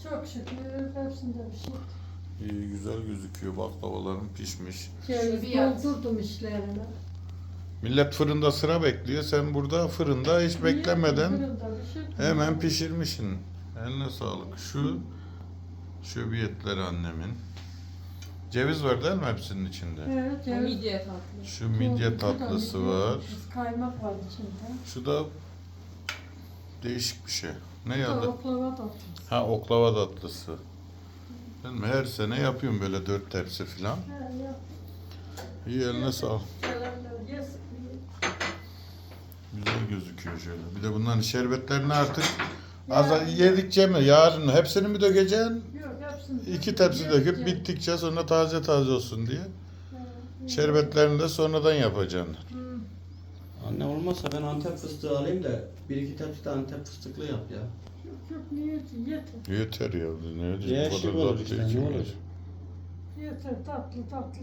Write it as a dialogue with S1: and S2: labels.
S1: Çok şükür hepsinde bir şey.
S2: İyi, güzel gözüküyor. Baklavaların pişmiş.
S1: Ceviz
S3: Şöbiyat.
S1: doldurdum işlerine.
S2: Millet fırında sıra bekliyor. Sen burada fırında hiç beklemeden
S1: Fırında pişirdim.
S2: hemen pişirmişsin. Eline sağlık. Şu şöbiyetleri annemin. Ceviz var değil mi hepsinin içinde?
S1: Evet,
S3: O
S1: ceviz.
S3: midye tatlı.
S2: Şu midye tatlısı var.
S1: Kaymak var içinde.
S2: Şu da değişik bir şey. Ne ya da?
S1: Oklava tatlısı.
S2: Ha, oklava tatlısı. Ben her sene yapıyorum böyle 4 tepsi falan.
S1: He, yap.
S2: İyi, eline sağlık.
S1: Gelenler yesin.
S2: Güzel gözüküyor şöyle. Bir de bunların şerbetlerini artık az yedikçe mi? Yarın hepsini mi dökeceksin?
S1: Yok, hepsini.
S2: 2 tepsi döküp
S1: Yiyeceğim.
S2: bittikçe sonra taze taze olsun diye.
S1: He,
S2: Şerbetlerini de sonradan yapacaksın.
S1: Hı.
S4: Anne olmazsa ben Antep fıstığı alayım da bir iki tepsi de Antep fıstıklı yap ya.
S1: Yok yok, niyeti yeter.
S2: Yeter ya. Ne
S4: Değişik
S2: diyeceğim? Bu
S4: olur
S2: kadar
S4: işte,
S2: tatlı
S4: ne
S2: değil ki.
S4: olur?
S1: Yeter, tatlı tatlı.